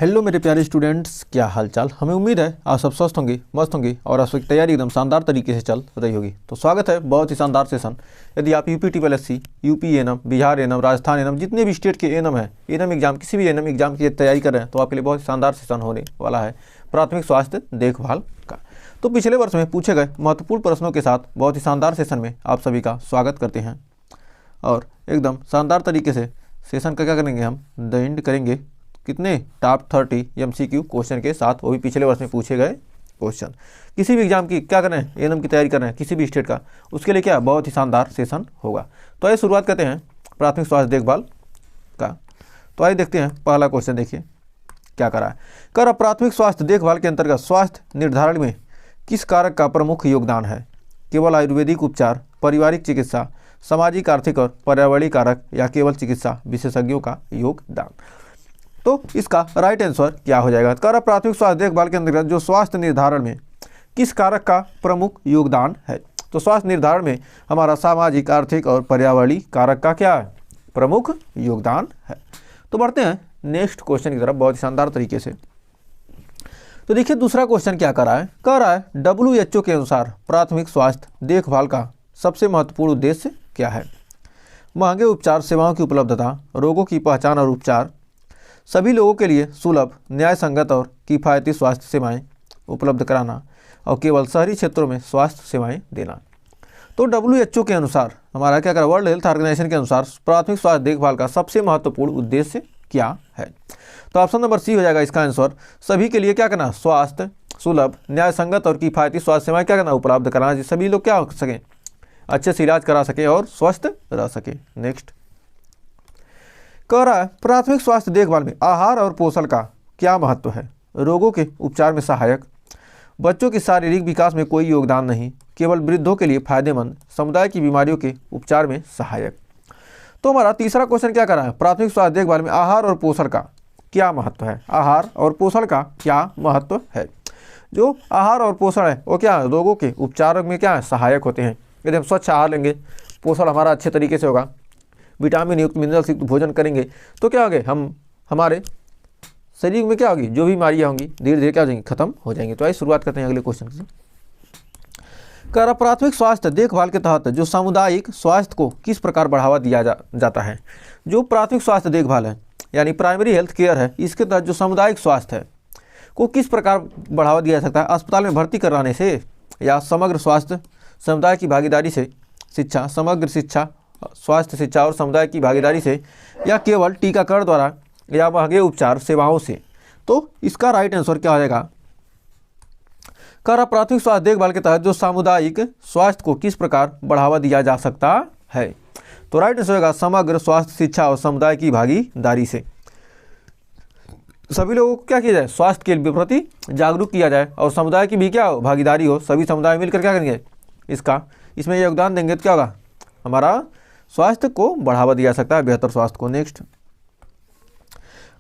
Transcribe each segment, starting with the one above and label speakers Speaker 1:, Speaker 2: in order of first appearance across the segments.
Speaker 1: Hello मेरे प्यारे students, क्या हालचाल। हमें उम्मीद है आप सब स्वस्थ होंगे, मस्त होंगे और आप सबकी तैयारी एकदम शानदार तरीके से चल रही होगी। तो स्वागत है बहुत ही शानदार सेशन। यदि आप UP triple SC, UP annum, Bihar annum, Rajasthan annum, जितने भी स्टेट के एनम है, एनम एग्जाम, किसी भी एनम एग्जाम की तैयारी कर रहे हैं तो आपके लिए बहुत शानदार सेशन होने वाला है प्राथमिक स्वास्थ्य देखभाल का। तो पिछले वर्ष में पूछे गए महत्वपूर्ण प्रश्नों के साथ बहुत ही शानदार सेशन में आप सभी का स्वागत करते हैं और एकदम शानदार तरीके से सेशन का क्या करेंगे, हम द एंड करेंगे कितने टॉप 30 MCQ क्वेश्चन के साथ, वो भी पिछले वर्ष में पूछे गए क्वेश्चन। किसी भी एग्जाम की क्या कर रहे हैं, एनएम की तैयारी कर रहे हैं किसी भी स्टेट का, उसके लिए क्या बहुत ही शानदार सेशन होगा। तो आइए शुरुआत करते हैं प्राथमिक स्वास्थ्य देखभाल का। तो आइए देखते हैं पहला क्वेश्चन, देखिए क्या करा है। कर प्राथमिक स्वास्थ्य देखभाल के अंतर्गत स्वास्थ्य निर्धारण में किस कारक का प्रमुख योगदान है? केवल आयुर्वेदिक उपचार, पारिवारिक चिकित्सा, सामाजिक, आर्थिक और पर्यावरणीय कारक या केवल चिकित्सा विशेषज्ञों का योगदान? तो इसका राइट आंसर क्या हो जाएगा? कर प्राथमिक स्वास्थ्य देखभाल के अंतर्गत जो स्वास्थ्य निर्धारण में किस कारक का प्रमुख योगदान है? तो स्वास्थ्य निर्धारण में हमारा सामाजिक, आर्थिक और पर्यावरणीय कारक का क्या है? प्रमुख योगदान है। तो बढ़ते हैं नेक्स्ट क्वेश्चन की तरफ बहुत शानदार तरीके से। तो देखिए दूसरा क्वेश्चन क्या कर रहा है WHO के अनुसार प्राथमिक स्वास्थ्य देखभाल का सबसे महत्वपूर्ण उद्देश्य क्या है? महंगे उपचार सेवाओं की उपलब्धता, रोगों की पहचान और उपचार, सभी लोगों के लिए सुलभ, न्याय संगत और किफ़ायती स्वास्थ्य सेवाएं उपलब्ध कराना और केवल शहरी क्षेत्रों में स्वास्थ्य सेवाएं देना। तो WHO के अनुसार हमारा क्या कर, वर्ल्ड हेल्थ ऑर्गेनाइजेशन के अनुसार प्राथमिक स्वास्थ्य देखभाल का सबसे महत्वपूर्ण उद्देश्य क्या है? तो ऑप्शन नंबर सी हो जाएगा इसका आंसर। सभी के लिए क्या करना, स्वास्थ्य, सुलभ, न्याय संगत और किफ़ायती स्वास्थ्य सेवाएं क्या करना, उपलब्ध कराना, जिससे सभी लोग क्या हो सकें, अच्छे से इलाज करा सकें और स्वस्थ रह सकें। नेक्स्ट कह रहा है प्राथमिक स्वास्थ्य देखभाल में आहार और पोषण का क्या महत्व है? रोगों के उपचार में सहायक, बच्चों के शारीरिक विकास में कोई योगदान नहीं, केवल वृद्धों के लिए फायदेमंद, समुदाय की बीमारियों के उपचार में सहायक। तो हमारा तीसरा क्वेश्चन क्या कर रहा है, प्राथमिक स्वास्थ्य देखभाल में आहार और पोषण का क्या महत्व है? आहार और पोषण का क्या महत्व है? जो आहार और पोषण है वो क्या रोगों के उपचार में क्या है, सहायक होते हैं। यदि हम स्वच्छ आहार लेंगे, पोषण हमारा अच्छे तरीके से होगा, विटामिन युक्त, मिनरल्स युक्त भोजन करेंगे तो क्या होंगे, हम हमारे शरीर में क्या होगी, जो भी बीमारियाँ होंगी धीरे धीरे क्या हो जाएंगी, खत्म हो जाएंगी। तो आइए शुरुआत करते हैं अगले क्वेश्चन से। कर प्राथमिक स्वास्थ्य देखभाल के तहत जो सामुदायिक स्वास्थ्य को किस प्रकार बढ़ावा दिया जाता है? जो प्राथमिक स्वास्थ्य देखभाल है यानी प्राइमरी हेल्थ केयर है, इसके तहत जो सामुदायिक स्वास्थ्य है को किस प्रकार बढ़ावा दिया जा सकता है? अस्पताल में भर्ती कराने से, या समग्र स्वास्थ्य, समुदाय की भागीदारी से, शिक्षा, समग्र शिक्षा, स्वास्थ्य शिक्षा और समुदाय की भागीदारी से, या केवल टीकाकरण द्वारा, या महंगे उपचार सेवाओं से? तो इसका राइट आंसर क्या हो जाएगा? कर प्राथमिक स्वास्थ्य देखभाल के तहत जो सामुदायिक स्वास्थ्य को किस प्रकार बढ़ावा दिया जा सकता है? तो राइट आंसर होगा समग्र स्वास्थ्य, शिक्षा और समुदाय की भागीदारी से। सभी लोगों को क्या किया जाए, स्वास्थ्य के प्रति जागरूक किया जाए और समुदाय की भी क्या भागीदारी हो, सभी समुदाय मिलकर क्या करेंगे, इसमें योगदान देंगे तो क्या होगा, हमारा स्वास्थ्य को बढ़ावा दिया सकता है, बेहतर स्वास्थ्य को। नेक्स्ट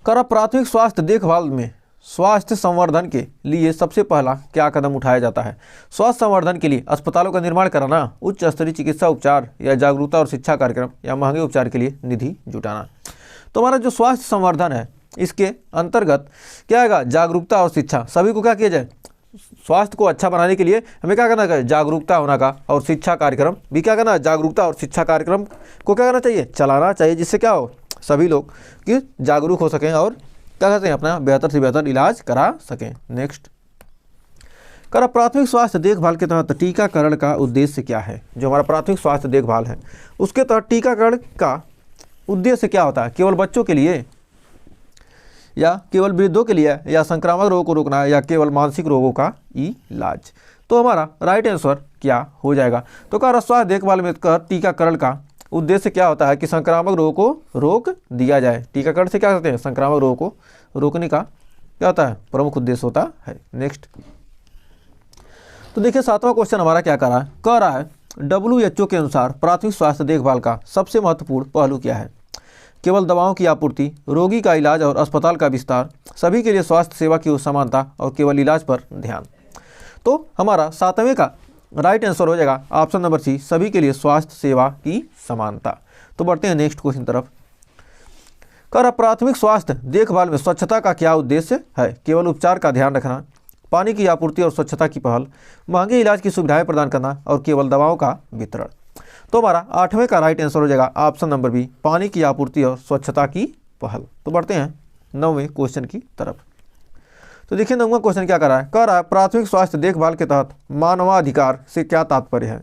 Speaker 1: कर प्राथमिक स्वास्थ्य देखभाल में स्वास्थ्य संवर्धन के लिए सबसे पहला क्या कदम उठाया जाता है? स्वास्थ्य संवर्धन के लिए अस्पतालों का निर्माण कराना, उच्च स्तरीय चिकित्सा उपचार या जागरूकता और शिक्षा कार्यक्रम, या महंगे उपचार के लिए निधि जुटाना। तो हमारा जो स्वास्थ्य संवर्धन है इसके अंतर्गत क्या आएगा, जागरूकता और शिक्षा। सभी को क्या किया जाए, स्वास्थ्य को अच्छा बनाने के लिए हमें क्या करना है, जागरूकता होना का, और शिक्षा कार्यक्रम भी क्या करना है, जागरूकता और शिक्षा कार्यक्रम को क्या करना चाहिए, चलाना चाहिए, जिससे क्या हो, सभी लोग कि जागरूक हो सकें और क्या कहते हैं, अपना बेहतर से बेहतर इलाज करा सकें। नेक्स्ट कर प्राथमिक स्वास्थ्य देखभाल के तहत टीकाकरण का उद्देश्य क्या है? जो हमारा प्राथमिक स्वास्थ्य देखभाल है उसके तहत टीकाकरण का उद्देश्य क्या होता है? केवल बच्चों के लिए, या केवल वृद्धों के लिए, या संक्रामक रोगों को रोकना, या केवल मानसिक रोगों का इलाज? तो हमारा राइट आंसर क्या हो जाएगा? तो कर स्वास्थ्य देखभाल में टीकाकरण का उद्देश्य क्या होता है कि संक्रामक रोगों को रोक दिया जाए। टीकाकरण से क्या करते हैं, संक्रामक रोगों को रोकने का क्या होता है, प्रमुख उद्देश्य होता है। नेक्स्ट तो देखिए सातवां क्वेश्चन हमारा क्या कह रहा है WHO के अनुसार प्राथमिक स्वास्थ्य देखभाल का सबसे महत्वपूर्ण पहलू क्या है? केवल दवाओं की आपूर्ति, रोगी का इलाज और अस्पताल का विस्तार, सभी के लिए स्वास्थ्य सेवा की समानता और केवल इलाज पर ध्यान। तो हमारा सातवें का राइट आंसर हो जाएगा ऑप्शन नंबर सी, सभी के लिए स्वास्थ्य सेवा की समानता। तो बढ़ते हैं नेक्स्ट क्वेश्चन तरफ। कह रहा प्राथमिक स्वास्थ्य देखभाल में स्वच्छता का क्या उद्देश्य है? केवल उपचार का ध्यान रखना, पानी की आपूर्ति और स्वच्छता की पहल, महंगे इलाज की सुविधाएं प्रदान करना और केवल दवाओं का वितरण। तो हमारा 8वें का राइट आंसर हो जाएगा ऑप्शन नंबर बी, पानी की आपूर्ति और स्वच्छता की पहल। तो बढ़ते हैं 9वें क्वेश्चन की तरफ। तो देखिए 9वां क्वेश्चन क्या कर रहा है? कह रहा है प्राथमिक स्वास्थ्य देखभाल के तहत मानवाधिकार से क्या तात्पर्य है?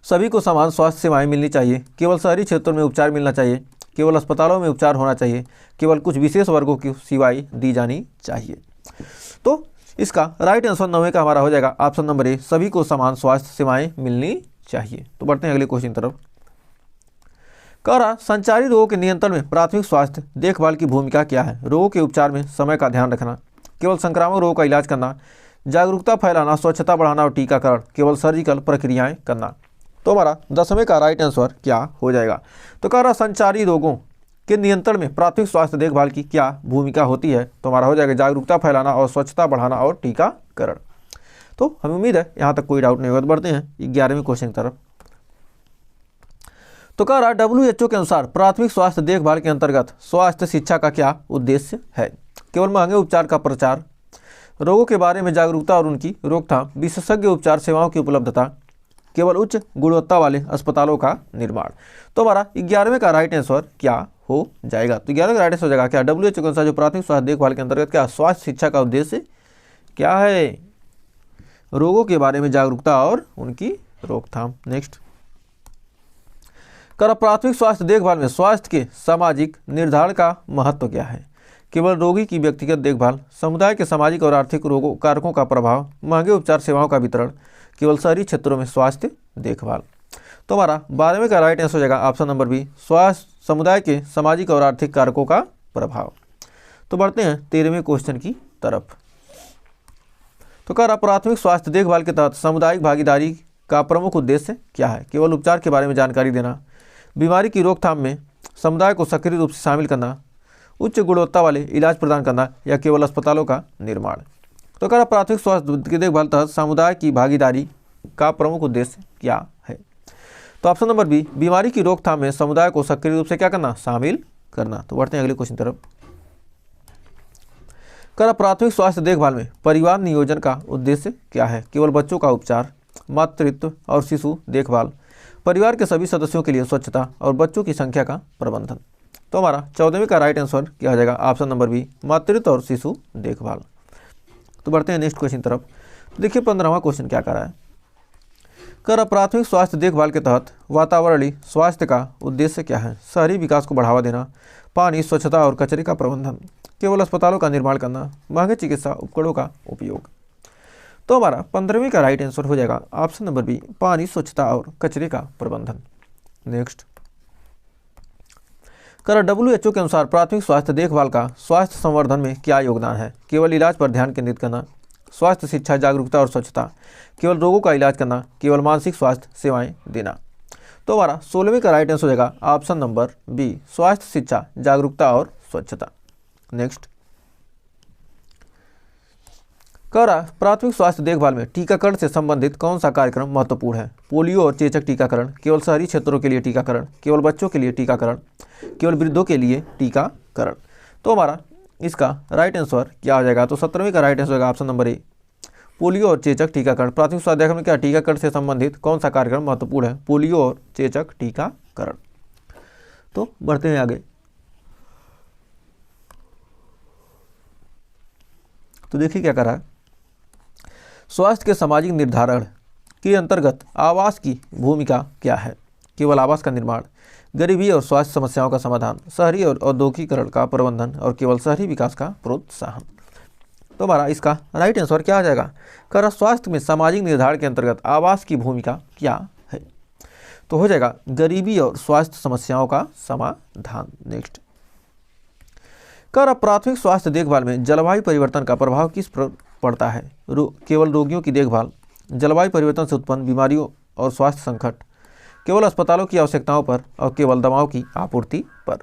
Speaker 1: सभी को समान स्वास्थ्य सेवाएं मिलनी चाहिए, केवल शहरी क्षेत्रों में उपचार मिलना चाहिए, केवल अस्पतालों में उपचार होना चाहिए, केवल कुछ विशेष वर्गों की सेवाएं दी जानी चाहिए। तो इसका राइट आंसर 9वें का हमारा हो जाएगा ऑप्शन नंबर ए, सभी को समान स्वास्थ्य सेवाएं मिलनी चाहिए। तो बढ़ते हैं अगले क्वेश्चन तरफ। कह रहा संचारी रोगों के नियंत्रण में प्राथमिक स्वास्थ्य देखभाल की भूमिका क्या है? रोगों के उपचार में समय का ध्यान रखना, केवल संक्रामक रोगों का इलाज करना, जागरूकता फैलाना, स्वच्छता बढ़ाना और टीकाकरण, केवल सर्जिकल प्रक्रियाएं करना। तो हमारा 10वें का राइट आंसर क्या हो जाएगा? तो कह रहा संचारी रोगों के नियंत्रण में प्राथमिक स्वास्थ्य देखभाल की क्या भूमिका होती है? तो हमारा हो जाएगा जागरूकता फैलाना और स्वच्छता बढ़ाना और टीकाकरण। तो हमें उम्मीद है यहाँ तक कोई डाउट नहीं होगा। तो बढ़ते हैं 11वें क्वेश्चन की तरफ। तो कह रहा WHO के अनुसार प्राथमिक स्वास्थ्य देखभाल के अंतर्गत स्वास्थ्य शिक्षा का क्या उद्देश्य है? केवल महंगे उपचार का प्रचार, रोगों के बारे में जागरूकता और उनकी रोकथाम, विशेषज्ञ उपचार सेवाओं की उपलब्धता, केवल उच्च गुणवत्ता वाले अस्पतालों का निर्माण। तो हमारा 11वें का राइट आंसर क्या हो जाएगा? तो 11वें का राइट आंसर हो जाएगा क्या? WHO के अनुसार जो प्राथमिक स्वास्थ्य देखभाल के अंतर्गत क्या स्वास्थ्य शिक्षा का उद्देश्य क्या है? रोगों के बारे में जागरूकता और उनकी रोकथाम। नेक्स्ट, कर प्राथमिक स्वास्थ्य देखभाल में स्वास्थ्य के सामाजिक निर्धारण का महत्व क्या है? केवल रोगी की व्यक्तिगत देखभाल, समुदाय के सामाजिक और आर्थिक रोगों कारकों का प्रभाव, महंगे उपचार सेवाओं का वितरण, केवल शहरी क्षेत्रों में स्वास्थ्य देखभाल। तो हमारा 12वें का राइट आंसर हो जाएगा ऑप्शन नंबर बी, स्वास्थ्य समुदाय के सामाजिक और आर्थिक कारकों का प्रभाव। तो बढ़ते हैं 13वें क्वेश्चन की तरफ। तो कह रहा प्राथमिक स्वास्थ्य देखभाल के तहत सामुदायिक भागीदारी का प्रमुख उद्देश्य क्या है? केवल उपचार के बारे में जानकारी देना, बीमारी की रोकथाम में समुदाय को सक्रिय रूप से शामिल करना, उच्च गुणवत्ता वाले इलाज प्रदान करना या केवल अस्पतालों का निर्माण। तो कह रहा प्राथमिक स्वास्थ्य की देखभाल तहत समुदाय की भागीदारी का प्रमुख उद्देश्य क्या है? तो ऑप्शन नंबर बी, बीमारी की रोकथाम में समुदाय को सक्रिय रूप से क्या करना? शामिल करना। तो बढ़ते हैं अगले क्वेश्चन तरफ। कह रहा प्राथमिक स्वास्थ्य देखभाल में परिवार नियोजन का उद्देश्य क्या है? केवल बच्चों का उपचार, मातृत्व और शिशु देखभाल, परिवार के सभी सदस्यों के लिए स्वच्छता और बच्चों की संख्या का प्रबंधन। तो हमारा 14वें का राइट आंसर क्या हो जाएगा? ऑप्शन नंबर बी, मातृत्व और शिशु देखभाल। तो बढ़ते हैं नेक्स्ट क्वेश्चन तरफ। देखिए 15वां क्वेश्चन क्या कर रहा है? कह रहा प्राथमिक स्वास्थ्य देखभाल के तहत वातावरणीय स्वास्थ्य का उद्देश्य क्या है? शहरी विकास को बढ़ावा देना, पानी, स्वच्छता और कचरे का प्रबंधन, केवल अस्पतालों का निर्माण करना, महंगे चिकित्सा उपकरणों का उपयोग। तो हमारा 15वें का राइट आंसर हो जाएगा ऑप्शन नंबर बी, पानी, स्वच्छता और कचरे का प्रबंधन। नेक्स्ट, कर WHO के अनुसार प्राथमिक स्वास्थ्य देखभाल का स्वास्थ्य संवर्धन में क्या योगदान है? केवल इलाज पर ध्यान केंद्रित करना, स्वास्थ्य शिक्षा, जागरूकता और स्वच्छता, केवल रोगों का इलाज करना, केवल मानसिक स्वास्थ्य सेवाएं देना। तो हमारा 16वें का राइट आंसर हो जाएगा ऑप्शन नंबर बी, स्वास्थ्य शिक्षा, जागरूकता और स्वच्छता। नेक्स्ट, कह रहा प्राथमिक स्वास्थ्य देखभाल में टीकाकरण से संबंधित कौन सा कार्यक्रम महत्वपूर्ण है? पोलियो और चेचक टीकाकरण, केवल शहरी क्षेत्रों के लिए टीकाकरण, केवल बच्चों के लिए टीकाकरण, केवल वृद्धों के लिए टीकाकरण। तो हमारा इसका राइट आंसर क्या हो जाएगा? तो 17वें का राइट आंसर होगा ऑप्शन नंबर ए, पोलियो और चेचक टीकाकरण। प्राथमिक स्वास्थ्य देखभाल में क्या टीकाकरण से संबंधित कौन सा कार्यक्रम महत्वपूर्ण है? पोलियो और चेचक टीकाकरण। तो बढ़ते हैं आगे। तो देखिए क्या कर रहा है, स्वास्थ्य के सामाजिक निर्धारण के अंतर्गत आवास की भूमिका क्या है? केवल आवास का निर्माण, गरीबी और स्वास्थ्य समस्याओं का समाधान, शहरी और औद्योगिकीकरण का प्रबंधन और केवल शहरी विकास का प्रोत्साहन। तो हमारा इसका राइट आंसर क्या आ जाएगा? कह रहा स्वास्थ्य में सामाजिक निर्धारण के अंतर्गत आवास की भूमिका क्या है? तो हो जाएगा गरीबी और स्वास्थ्य समस्याओं का समाधान। नेक्स्ट, कह रहा प्राथमिक स्वास्थ्य देखभाल में जलवायु परिवर्तन का प्रभाव किस पर पड़ता है? केवल रोगियों की देखभाल, जलवायु परिवर्तन से उत्पन्न बीमारियों और स्वास्थ्य संकट, केवल अस्पतालों की आवश्यकताओं पर और केवल दवाओं की आपूर्ति पर।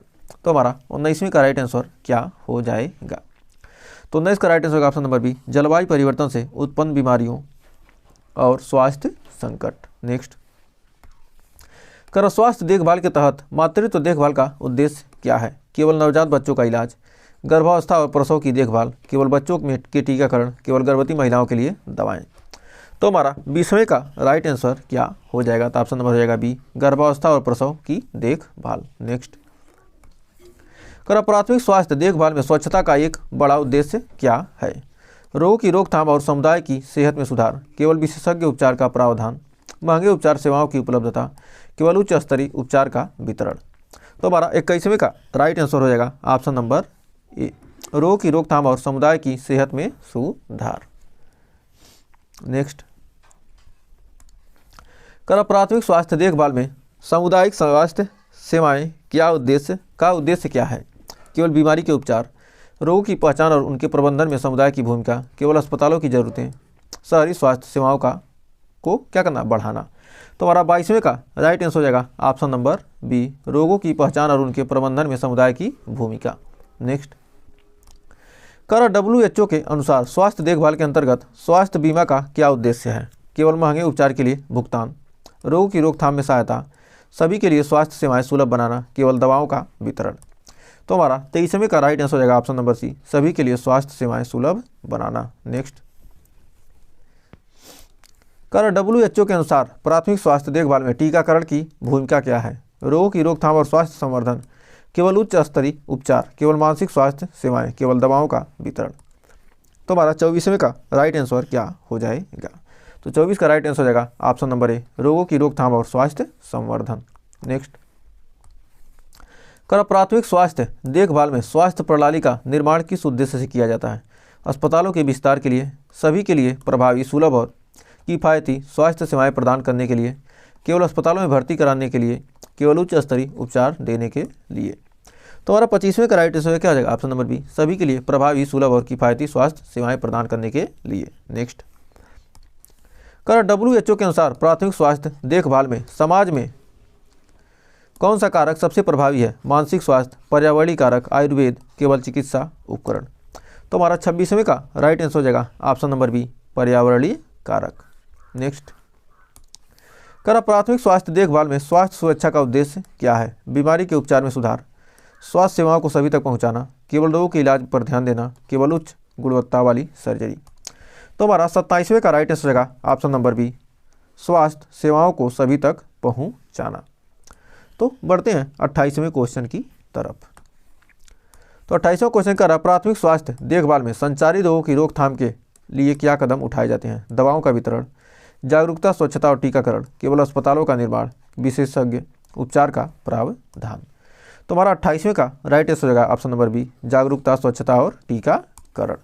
Speaker 1: तो हमारा 19वें का राइट आंसर क्या हो जाएगा? तो 19 का राइट आंसर होगा ऑप्शन नंबर बी, जलवायु परिवर्तन से उत्पन्न बीमारियों और स्वास्थ्य संकट। नेक्स्ट, कर स्वास्थ्य देखभाल के तहत मातृत्व देखभाल का उद्देश्य क्या है? केवल नवजात बच्चों का इलाज, गर्भावस्था और प्रसव की देखभाल, केवल बच्चों के टीकाकरण, केवल गर्भवती महिलाओं के लिए दवाएं। तो हमारा 20वें का राइट आंसर क्या हो जाएगा? तो ऑप्शन नंबर हो जाएगा बी, गर्भावस्था और प्रसव की देखभाल। नेक्स्ट, प्राथमिक स्वास्थ्य देखभाल में स्वच्छता का एक बड़ा उद्देश्य क्या है? रोग की रोकथाम और समुदाय की सेहत में सुधार, केवल विशेषज्ञ उपचार का प्रावधान, महंगे उपचार सेवाओं की उपलब्धता, केवल उच्च स्तरीय उपचार का वितरण। तो हमारा 21वें का राइट आंसर हो जाएगा ऑप्शन नंबर ए, रोग की रोकथाम और समुदाय की सेहत में सुधार। नेक्स्ट, प्राथमिक स्वास्थ्य देखभाल में सामुदायिक स्वास्थ्य सेवाएं क्या उद्देश्य क्या है? केवल बीमारी के उपचार, रोगों की पहचान और उनके प्रबंधन में समुदाय की भूमिका, केवल अस्पतालों की जरूरतें, शहरी स्वास्थ्य सेवाओं को क्या करना? बढ़ाना। तो हमारा 22वें का राइट आंसर हो जाएगा ऑप्शन नंबर बी, रोगों की पहचान और उनके प्रबंधन में समुदाय की भूमिका। नेक्स्ट, WHO के अनुसार स्वास्थ्य देखभाल के अंतर्गत स्वास्थ्य बीमा का क्या उद्देश्य है? केवल महंगे उपचार के लिए भुगतान, रोगों की रोकथाम में सहायता, सभी के लिए स्वास्थ्य सेवाएं सुलभ बनाना, केवल दवाओं का वितरण। तो हमारा 23वें का राइट आंसर हो जाएगा ऑप्शन नंबर सी, सभी के लिए स्वास्थ्य सेवाएं सुलभ बनाना। नेक्स्ट, WHO के अनुसार प्राथमिक स्वास्थ्य देखभाल में टीकाकरण की भूमिका क्या है? रोगों की रोकथाम और स्वास्थ्य संवर्धन, केवल उच्च स्तरीय उपचार, केवल मानसिक स्वास्थ्य सेवाएं, केवल दवाओं का वितरण। तो हमारा 24वें का राइट आंसर क्या हो जाएगा? तो 24 का राइट आंसर हो जाएगा ऑप्शन नंबर ए, रोगों की रोकथाम और स्वास्थ्य संवर्धन। नेक्स्ट, प्राथमिक स्वास्थ्य देखभाल में स्वास्थ्य प्रणाली का निर्माण किस उद्देश्य से किया जाता है? अस्पतालों के विस्तार के लिए, सभी के लिए प्रभावी, सुलभ और किफ़ायती स्वास्थ्य सेवाएं प्रदान करने के लिए, केवल अस्पतालों में भर्ती कराने के लिए, केवल उच्च स्तरीय उपचार देने के लिए। तो हमारा 25वें का राइट आंसर क्या हो जाएगा? ऑप्शन नंबर बी, सभी के लिए प्रभावी, सुलभ और किफ़ायती स्वास्थ्य सेवाएं प्रदान करने के लिए। नेक्स्ट, WHO के अनुसार प्राथमिक स्वास्थ्य देखभाल में समाज में कौन सा कारक सबसे प्रभावी है? मानसिक स्वास्थ्य, पर्यावरणीय कारक, आयुर्वेद, केवल चिकित्सा उपकरण। तो हमारा 26वें का राइट आंसर हो जाएगा ऑप्शन नंबर बी, पर्यावरणीय कारक। नेक्स्ट, प्राथमिक स्वास्थ्य देखभाल में स्वास्थ्य सुरक्षा का उद्देश्य क्या है? बीमारी के उपचार में सुधार, स्वास्थ्य सेवाओं को सभी तक पहुंचाना, केवल रोगों के इलाज पर ध्यान देना, केवल उच्च गुणवत्ता वाली सर्जरी। तो हमारा 27वें का राइट आंसर रहेगा ऑप्शन नंबर बी, स्वास्थ्य सेवाओं को सभी तक पहुंचाना। तो बढ़ते हैं 28वें क्वेश्चन की तरफ। तो 28वां क्वेश्चन कर रहा है, प्राथमिक स्वास्थ्य देखभाल में संचारी रोगों की रोकथाम के लिए क्या कदम उठाए जाते हैं? दवाओं का वितरण, जागरूकता, स्वच्छता और टीकाकरण, केवल अस्पतालों का निर्माण, विशेषज्ञ उपचार का प्रावधान। तो हमारा 28वें का राइट आंसर हो जाएगा ऑप्शन नंबर बी, जागरूकता, स्वच्छता और टीकाकरण।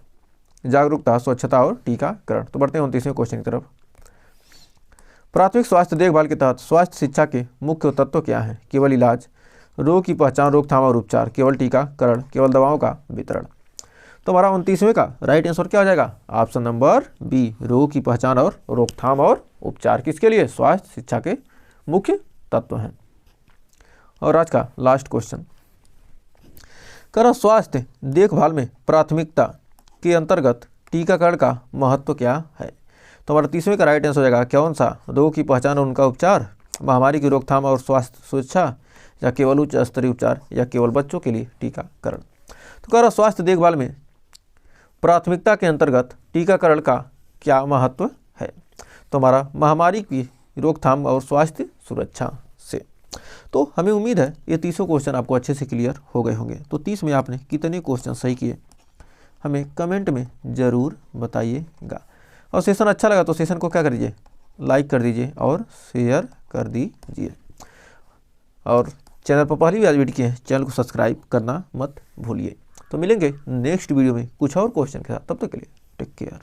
Speaker 1: जागरूकता, स्वच्छता और टीकाकरण। तो बढ़ते हैं 29वें क्वेश्चन की तरफ। प्राथमिक स्वास्थ्य देखभाल के तहत स्वास्थ्य शिक्षा के मुख्य तत्व क्या हैं? केवल इलाज, रोग की पहचान, रोकथाम और उपचार, केवल टीकाकरण, केवल दवाओं का वितरण। तो हमारा 29वें का राइट आंसर क्या हो जाएगा? ऑप्शन नंबर बी, रोग की पहचान और रोकथाम और उपचार। किसके लिए? स्वास्थ्य शिक्षा के मुख्य तत्व हैं। और आज का लास्ट क्वेश्चन, स्वास्थ्य देखभाल में प्राथमिकता के अंतर्गत टीकाकरण का महत्व क्या है? तो हमारा 30वें का राइट आंसर हो जाएगा कौन सा? रोग की पहचान और उनका उपचार, महामारी की रोकथाम और स्वास्थ्य सुरक्षा, या केवल उच्च स्तरीय उपचार, या केवल बच्चों के लिए टीकाकरण। तो स्वास्थ्य देखभाल में प्राथमिकता के अंतर्गत टीकाकरण का क्या महत्व है? तो हमारा महामारी की रोकथाम और स्वास्थ्य सुरक्षा से। तो हमें उम्मीद है ये 30 क्वेश्चन आपको अच्छे से क्लियर हो गए होंगे। तो 30 में आपने कितने क्वेश्चन सही किए हमें कमेंट में ज़रूर बताइएगा। और सेशन अच्छा लगा तो सेशन को क्या कर दीजिए, लाइक कर दीजिए और शेयर कर दीजिए। और चैनल पर पहली बार विजिट किए हैं, चैनल को सब्सक्राइब करना मत भूलिए। तो मिलेंगे नेक्स्ट वीडियो में कुछ और क्वेश्चन के साथ, तब तक के लिए टेक केयर।